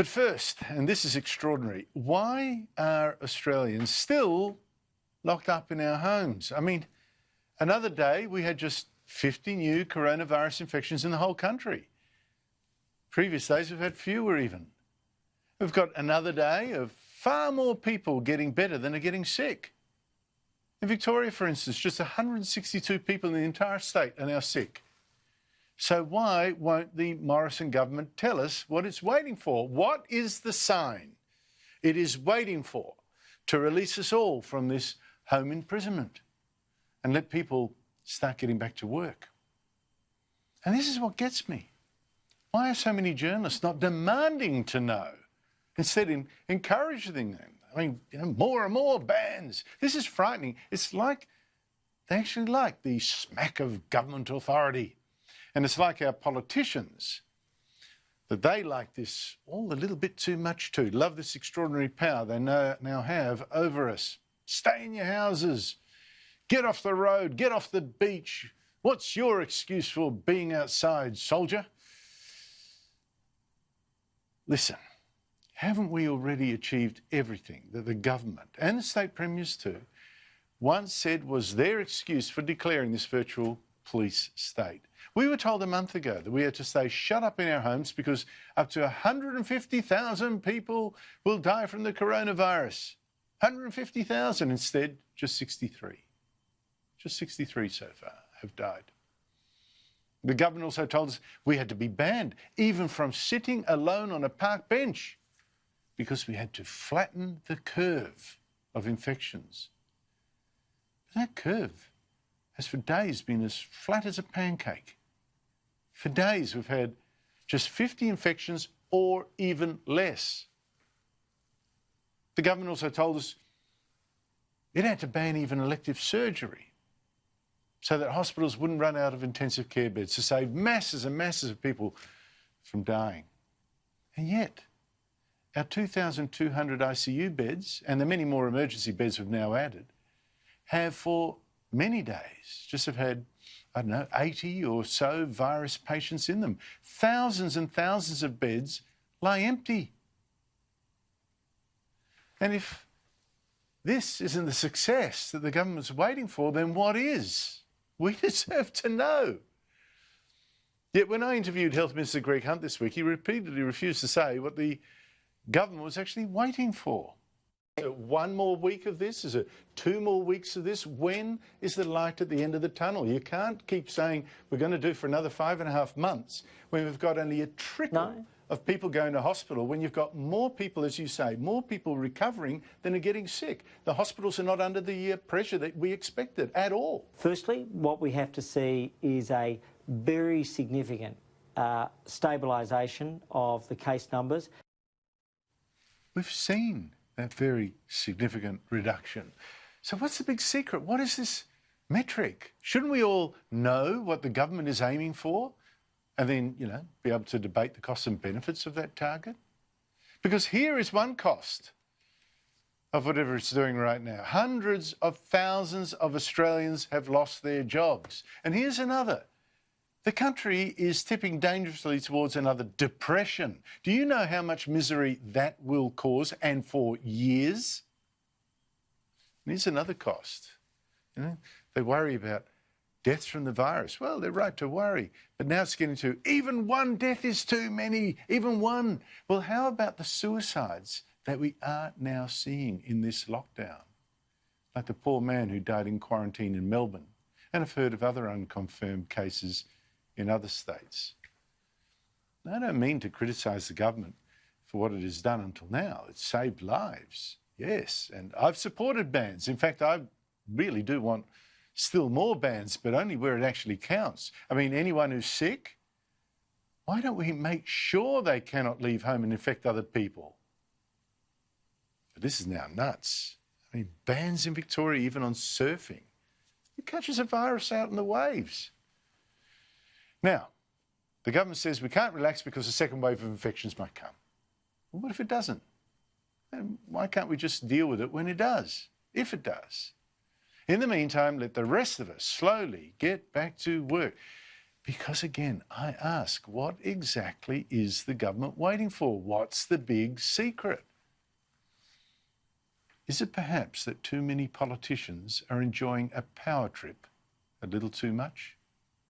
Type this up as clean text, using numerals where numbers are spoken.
But first, and this is extraordinary, why are Australians still locked up in our homes? I mean, another day we had just 50 new coronavirus infections in the whole country. Previous days we've had fewer even. We've got another day of far more people getting better than are getting sick. In Victoria, for instance, just 162 people in the entire state are now sick. So why won't the Morrison government tell us what it's waiting for? What is the sign it is waiting for to release us all from this home imprisonment and let people start getting back to work? And this is what gets me. Why are so many journalists not demanding to know, instead encouraging them? I mean, more and more bans. This is frightening. It's like they actually like the smack of government authority. And it's like our politicians, that they like this all a little bit too much too, love this extraordinary power they now have over us. Stay in your houses, get off the road, get off the beach. What's your excuse for being outside, soldier? Listen, haven't we already achieved everything that the government and the state premiers too once said was their excuse for declaring this virtual police state? We were told a month ago that we had to stay shut up in our homes because up to 150,000 people will die from the coronavirus. 150,000 instead, just 63. Just 63 so far have died. The government also told us we had to be banned, even from sitting alone on a park bench, because we had to flatten the curve of infections. But that curve has for days been as flat as a pancake. For days we've had just 50 infections or even less. The government also told us it had to ban even elective surgery so that hospitals wouldn't run out of intensive care beds to save masses and masses of people from dying. And yet, our 2,200 ICU beds and the many more emergency beds we've now added have for many days just have had, 80 or so virus patients in them. Thousands and thousands of beds lie empty. And if this isn't the success that the government's waiting for, then what is? We deserve to know. Yet when I interviewed Health Minister Greg Hunt this week, he repeatedly refused to say what the government was actually waiting for. Is it one more week of this? Is it 2 more weeks of this? When is the light at the end of the tunnel? You can't keep saying we're going to do for another 5.5 months when we've got only a trickle of people going to hospital, when you've got more people, as you say, more people recovering than are getting sick. The hospitals are not under the pressure that we expected at all. Firstly, what we have to see is a very significant stabilisation of the case numbers. We've seen that very significant reduction. So what's the big secret? What is this metric? Shouldn't we all know what the government is aiming for and then, be able to debate the costs and benefits of that target? Because here is one cost of whatever it's doing right now. Hundreds of thousands of Australians have lost their jobs. And here's another. The country is tipping dangerously towards another depression. Do you know how much misery that will cause, and for years? And here's another cost. They worry about deaths from the virus. Well, they're right to worry. But now it's getting to even one death is too many, even one. Well, how about the suicides that we are now seeing in this lockdown? Like the poor man who died in quarantine in Melbourne. And I've heard of other unconfirmed cases in other states. I don't mean to criticise the government for what it has done until now. It's saved lives, yes, and I've supported bans. In fact, I really do want still more bans, but only where it actually counts. I mean, anyone who's sick, why don't we make sure they cannot leave home and infect other people? But this is now nuts. I mean, bans in Victoria even on surfing. Who catches a virus out in the waves? Now, the government says we can't relax because a second wave of infections might come. Well, what if it doesn't? And why can't we just deal with it when it does, if it does? In the meantime, let the rest of us slowly get back to work. Because again, I ask, what exactly is the government waiting for? What's the big secret? Is it perhaps that too many politicians are enjoying a power trip a little too much?